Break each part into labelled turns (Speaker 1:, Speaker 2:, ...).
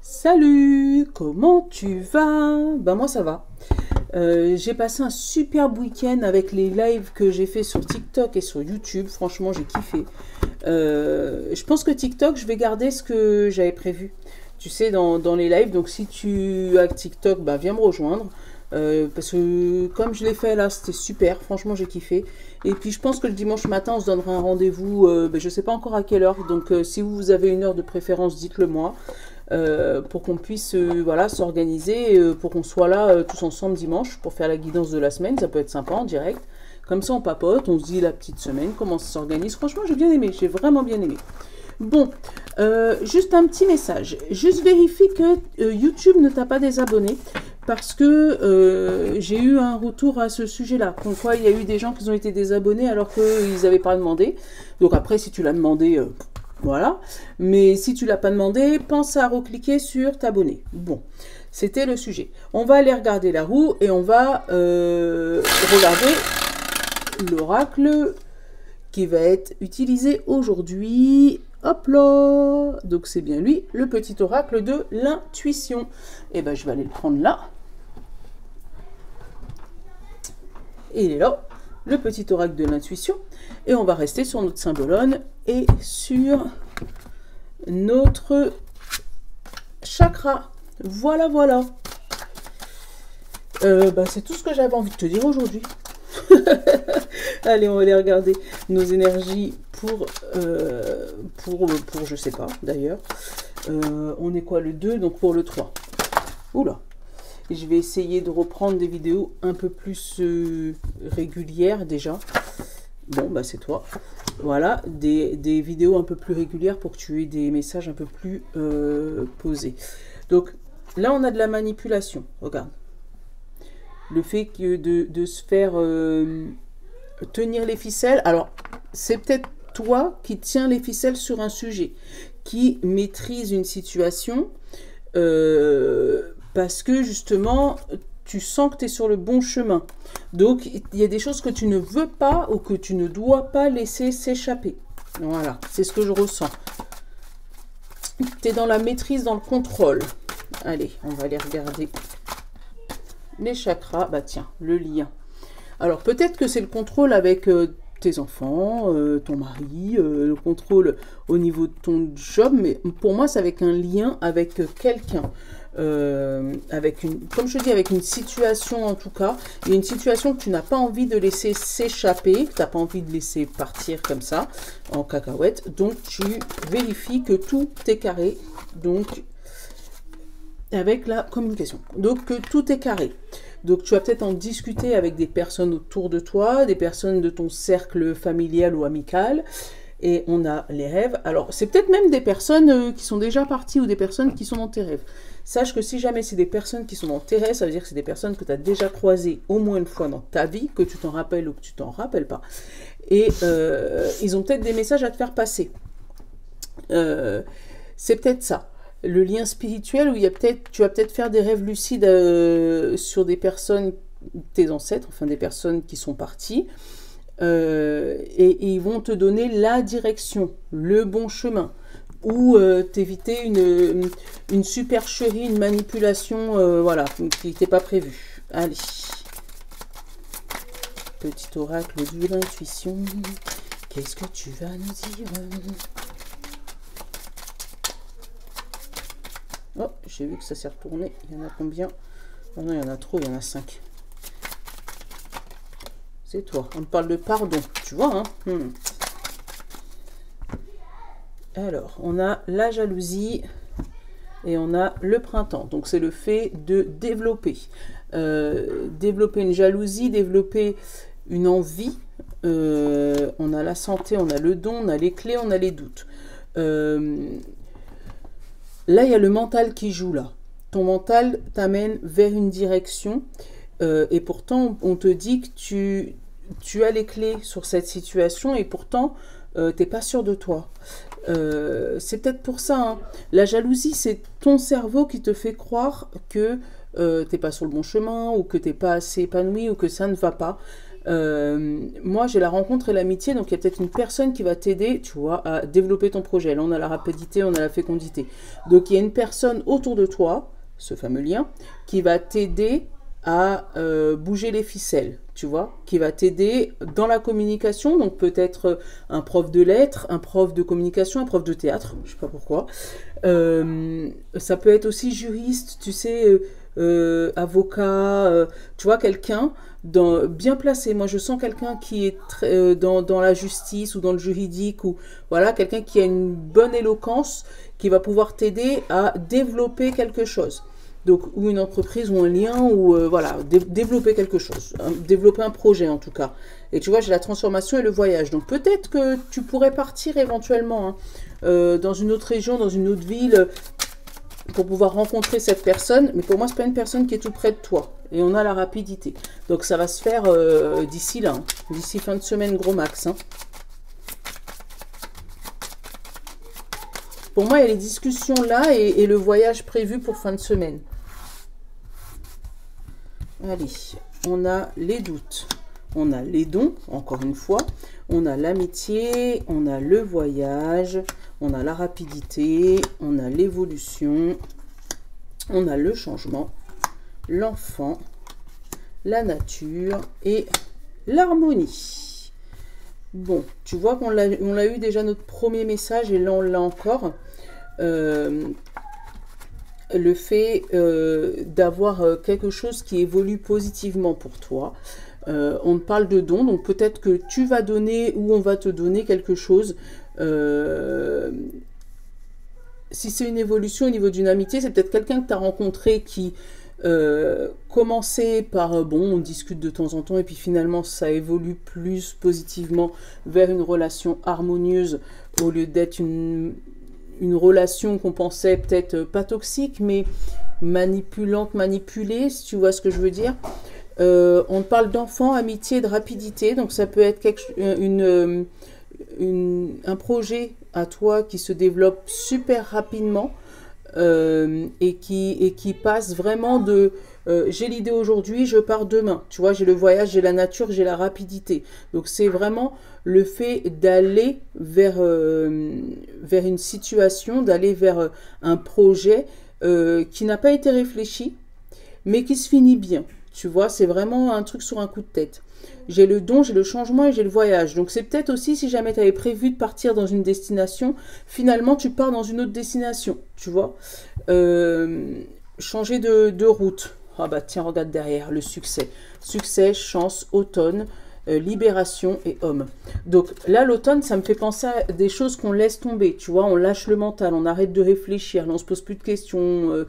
Speaker 1: Salut, comment tu vas? Ben moi ça va. J'ai passé un superbe week-end avec les lives que j'ai fait sur TikTok et sur YouTube. Franchement, j'ai kiffé. Je pense que TikTok, je vais garder ce que j'avais prévu. Tu sais, dans les lives. Donc si tu as TikTok, bah, viens me rejoindre. Parce que comme je l'ai fait là, c'était super. Franchement, j'ai kiffé. Et puis je pense que le dimanche matin, on se donnera un rendez-vous. Je ne sais pas encore à quelle heure. Donc si vous avez une heure de préférence, dites-le moi. Pour qu'on puisse voilà, s'organiser, pour qu'on soit là tous ensemble dimanche pour faire la guidance de la semaine. Ça peut être sympa en direct. Comme ça, on papote, on se dit la petite semaine, comment ça s'organise. Franchement, j'ai bien aimé, j'ai vraiment bien aimé. Bon, juste un petit message. Juste vérifie que YouTube ne t'a pas désabonné parce que j'ai eu un retour à ce sujet-là. Comme quoi, il y a eu des gens qui ont été désabonnés alors qu'ils n'avaient pas demandé. Donc après, si tu l'as demandé... voilà, mais si tu l'as pas demandé, pense à recliquer sur t'abonner. Bon, c'était le sujet. On va aller regarder la roue et on va regarder l'oracle qui va être utilisé aujourd'hui. Hop là, donc c'est bien lui, le petit oracle de l'intuition. Et ben je vais aller le prendre là. Et il est là, le petit oracle de l'intuition. Et on va rester sur notre symbolone et sur notre chakra. Voilà, voilà. C'est tout ce que j'avais envie de te dire aujourd'hui. Allez, on va aller regarder nos énergies pour je sais pas, d'ailleurs. On est quoi, le 2, donc pour le 3. Oula. Je vais essayer de reprendre des vidéos un peu plus régulières déjà. Bon, bah c'est toi. Voilà, des vidéos un peu plus régulières pour que tu aies des messages un peu plus posés. Donc, là, on a de la manipulation. Regarde. Le fait que de se faire tenir les ficelles. Alors, c'est peut-être toi qui tiens les ficelles sur un sujet, qui maîtrise une situation parce que, justement... tu sens que tu es sur le bon chemin. Donc, il y a des choses que tu ne veux pas ou que tu ne dois pas laisser s'échapper. Voilà, c'est ce que je ressens. Tu es dans la maîtrise, dans le contrôle. Allez, on va aller regarder les chakras. Bah tiens, le lien. Alors, peut-être que c'est le contrôle avec tes enfants, ton mari, le contrôle au niveau de ton job, mais pour moi, c'est avec un lien avec quelqu'un. Comme je dis, avec une situation en tout cas, il y a une situation que tu n'as pas envie de laisser s'échapper, que tu n'as pas envie de laisser partir comme ça, en cacahuète, donc tu vérifies que tout est carré, donc avec la communication, donc que tout est carré. Donc tu vas peut-être en discuter avec des personnes autour de toi, des personnes de ton cercle familial ou amical. Et on a les rêves. Alors, c'est peut-être même des personnes qui sont déjà parties ou des personnes qui sont dans tes rêves. Sache que si jamais c'est des personnes qui sont dans tes rêves, ça veut dire que c'est des personnes que tu as déjà croisées au moins une fois dans ta vie, que tu t'en rappelles ou que tu t'en rappelles pas. Et ils ont peut-être des messages à te faire passer. C'est peut-être ça. Le lien spirituel où tu vas peut-être faire des rêves lucides sur des personnes, tes ancêtres, enfin des personnes qui sont parties. Et ils vont te donner la direction, le bon chemin, ou t'éviter une supercherie, une manipulation, voilà, qui n'était pas prévue. Allez, petit oracle de l'intuition, qu'est-ce que tu vas nous dire? Oh, j'ai vu que ça s'est retourné, il y en a combien? Oh non, il y en a trop, il y en a 5. C'est toi. On me parle de pardon. Tu vois, hein? Alors, on a la jalousie et on a le printemps. Donc, c'est le fait de développer. Développer une jalousie, développer une envie. On a la santé, on a le don, on a les clés, on a les doutes. Là, il y a le mental qui joue là. Ton mental t'amène vers une direction. Et pourtant, on te dit que tu as les clés sur cette situation et pourtant, tu n'es pas sûr de toi. C'est peut-être pour ça. Hein. La jalousie, c'est ton cerveau qui te fait croire que tu n'es pas sur le bon chemin ou que tu n'es pas assez épanoui ou que ça ne va pas. Moi, j'ai la rencontre et l'amitié, donc il y a peut-être une personne qui va t'aider, tu vois, à développer ton projet. Là, on a la rapidité, on a la fécondité. Donc, il y a une personne autour de toi, ce fameux lien, qui va t'aider à bouger les ficelles, tu vois, qui va t'aider dans la communication, donc peut-être un prof de lettres, un prof de communication, un prof de théâtre, je sais pas pourquoi. Ça peut être aussi juriste, tu sais, avocat, tu vois, quelqu'un bien placé. Moi, je sens quelqu'un qui est dans la justice ou dans le juridique, ou voilà, quelqu'un qui a une bonne éloquence, qui va pouvoir t'aider à développer quelque chose. Donc, ou une entreprise, ou un lien, ou voilà, développer quelque chose, développer un projet en tout cas. Et tu vois, j'ai la transformation et le voyage. Donc, peut-être que tu pourrais partir éventuellement dans une autre région, dans une autre ville, pour pouvoir rencontrer cette personne. Mais pour moi, c'est pas une personne qui est tout près de toi. Et on a la rapidité. Donc, ça va se faire d'ici là, d'ici fin de semaine, gros max. Pour moi, il y a les discussions là et le voyage prévu pour fin de semaine. Allez, on a les doutes, on a les dons, encore une fois, on a l'amitié, on a le voyage, on a la rapidité, on a l'évolution, on a le changement, l'enfant, la nature et l'harmonie. Bon, tu vois qu'on l'a eu déjà notre premier message et là on l'a encore. Le fait d'avoir quelque chose qui évolue positivement pour toi. On parle de dons, donc peut-être que tu vas donner ou on va te donner quelque chose. Si c'est une évolution au niveau d'une amitié, c'est peut-être quelqu'un que tu as rencontré qui commençait par, bon, on discute de temps en temps et puis finalement ça évolue plus positivement vers une relation harmonieuse au lieu d'être une relation qu'on pensait peut-être pas toxique, mais manipulante, manipulée, si tu vois ce que je veux dire. On parle d'enfant, amitié, de rapidité, donc ça peut être un projet à toi qui se développe super rapidement et qui passe vraiment de j'ai l'idée aujourd'hui, je pars demain. Tu vois, j'ai le voyage, j'ai la nature, j'ai la rapidité. Donc c'est vraiment le fait d'aller vers une situation, d'aller vers un projet qui n'a pas été réfléchi, mais qui se finit bien. Tu vois, c'est vraiment un truc sur un coup de tête. J'ai le don, j'ai le changement et j'ai le voyage. Donc c'est peut-être aussi si jamais tu avais prévu de partir dans une destination, finalement tu pars dans une autre destination, tu vois. Changer de route. Ah bah tiens, regarde derrière, le succès. Succès, chance, automne, libération et homme. Donc là, l'automne, ça me fait penser à des choses qu'on laisse tomber, tu vois, on lâche le mental, on arrête de réfléchir, là, on se pose plus de questions,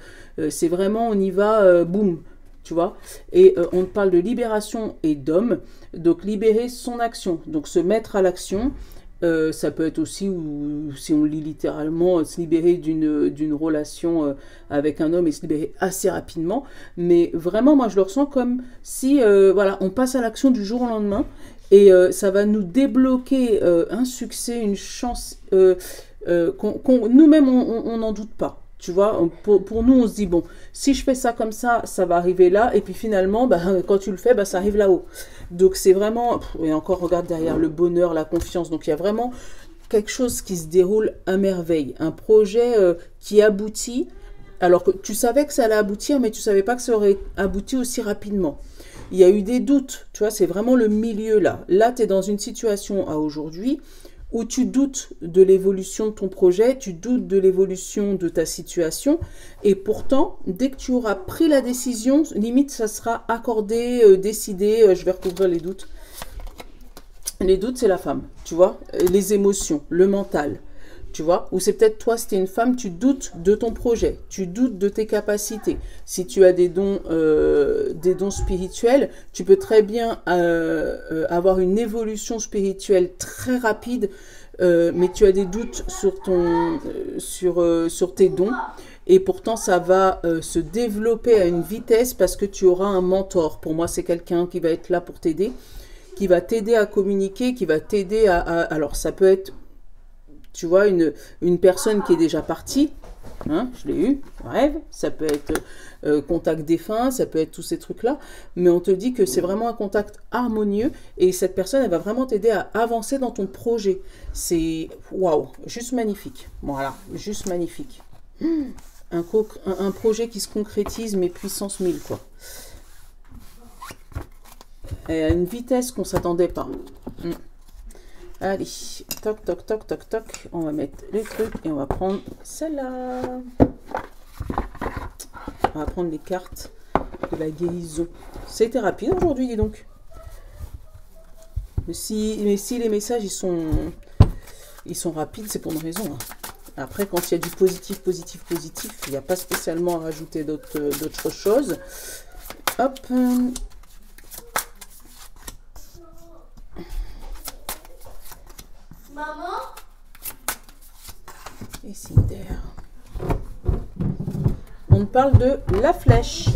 Speaker 1: c'est vraiment, on y va, boum, tu vois. Et on parle de libération et d'homme, donc libérer son action, donc se mettre à l'action. Ça peut être aussi, ou si on lit littéralement, se libérer d'une relation avec un homme et se libérer assez rapidement. Mais vraiment, moi, je le ressens comme si, voilà, on passe à l'action du jour au lendemain et ça va nous débloquer un succès, une chance nous-mêmes, on n'en doute pas. Tu vois, pour nous, on se dit, bon, si je fais ça comme ça va arriver là. Et puis finalement, bah, quand tu le fais, bah, ça arrive là-haut. Donc c'est vraiment, et encore, regarde derrière, le bonheur, la confiance. Donc il y a vraiment quelque chose qui se déroule à merveille. Un projet qui aboutit, alors que tu savais que ça allait aboutir, mais tu ne savais pas que ça aurait abouti aussi rapidement. Il y a eu des doutes, tu vois, c'est vraiment le milieu là. Là, tu es dans une situation à aujourd'hui où tu doutes de l'évolution de ton projet, tu doutes de l'évolution de ta situation, et pourtant, dès que tu auras pris la décision, limite, ça sera accordé, décidé, je vais recouvrir les doutes. Les doutes, c'est la femme, tu vois, les émotions, le mental, tu vois, ou c'est peut-être toi, si tu es une femme, tu doutes de ton projet, tu doutes de tes capacités. Si tu as des dons spirituels, tu peux très bien avoir une évolution spirituelle très rapide, mais tu as des doutes sur tes dons, et pourtant ça va se développer à une vitesse parce que tu auras un mentor. Pour moi, c'est quelqu'un qui va être là pour t'aider, qui va t'aider à communiquer, qui va t'aider alors ça peut être, tu vois, une personne qui est déjà partie, Hein, je l'ai eu, rêve, ça peut être contact défunt, ça peut être tous ces trucs-là, mais on te dit que c'est vraiment un contact harmonieux et cette personne, elle va vraiment t'aider à avancer dans ton projet. C'est, waouh, juste magnifique. Voilà, juste magnifique. Un projet qui se concrétise, mais puissance 1000, quoi. Et à une vitesse qu'on ne s'attendait pas. Allez, toc, toc, toc, toc, toc. On va mettre les trucs et on va prendre celle-là. On va prendre les cartes de la guérison. C'était rapide aujourd'hui, dis donc. Mais si les messages, ils sont rapides, c'est pour une raison. Hein. Après, quand il y a du positif, positif, positif, il n'y a pas spécialement à rajouter d'autres choses. Hop.
Speaker 2: Maman?
Speaker 1: Et Cinder. On parle de la flèche.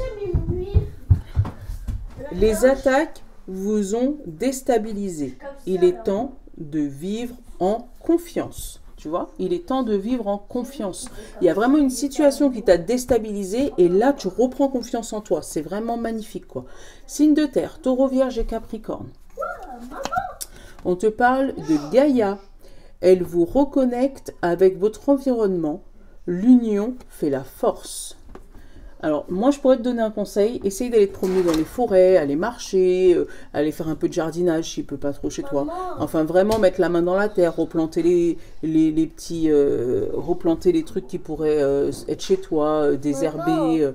Speaker 1: Les attaques vous ont déstabilisé. Il est temps de vivre en confiance. Tu vois, il est temps de vivre en confiance. Il y a vraiment une situation qui t'a déstabilisé et là, tu reprends confiance en toi. C'est vraiment magnifique, quoi. Signe de terre, taureau, vierge et capricorne. On te parle de Gaïa. Elle vous reconnecte avec votre environnement. L'union fait la force. Alors, moi, je pourrais te donner un conseil. Essaye d'aller te promener dans les forêts, aller marcher, aller faire un peu de jardinage s'il ne peut pas trop chez toi. Enfin, vraiment mettre la main dans la terre, replanter les petits... replanter les trucs qui pourraient être chez toi, désherber.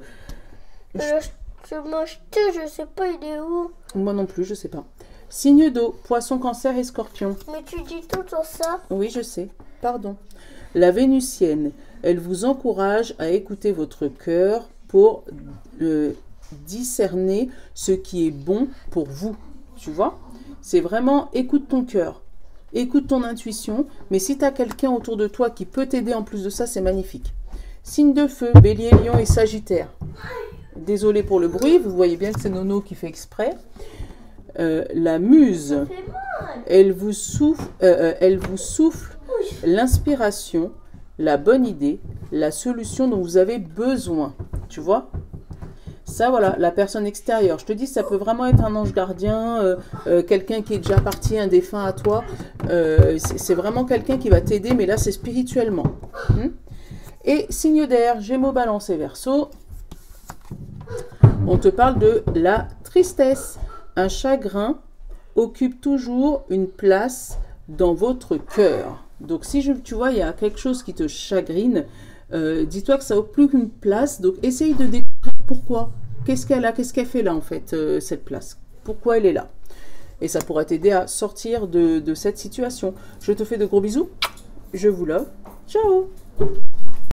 Speaker 2: Je mange tout, je sais pas, il est où?
Speaker 1: Moi non plus, je sais pas. Signe d'eau, poisson, cancer et scorpion.
Speaker 2: Mais tu dis tout sur ça?
Speaker 1: Oui, je sais. Pardon. La vénusienne, elle vous encourage à écouter votre cœur pour discerner ce qui est bon pour vous. Tu vois? C'est vraiment écoute ton cœur, écoute ton intuition. Mais si tu as quelqu'un autour de toi qui peut t'aider en plus de ça, c'est magnifique. Signe de feu, bélier, lion et sagittaire. Désolée pour le bruit, vous voyez bien que c'est Nono qui fait exprès. La muse, elle vous souffle l'inspiration, la bonne idée, la solution dont vous avez besoin. Tu vois? Ça, voilà, la personne extérieure. Je te dis, ça peut vraiment être un ange gardien, quelqu'un qui est déjà parti, un défunt à toi. C'est vraiment quelqu'un qui va t'aider, mais là, c'est spirituellement. Et signe d'air, Gémeaux, Balance et Verseau. On te parle de la tristesse. Un chagrin occupe toujours une place dans votre cœur. Donc, si tu vois, il y a quelque chose qui te chagrine, dis-toi que ça occupe une place. Donc, essaye de découvrir pourquoi. Qu'est-ce qu'elle a, qu'est-ce qu'elle fait là, en fait, cette place. Pourquoi elle est là. Et ça pourra t'aider à sortir de cette situation. Je te fais de gros bisous. Je vous love. Ciao.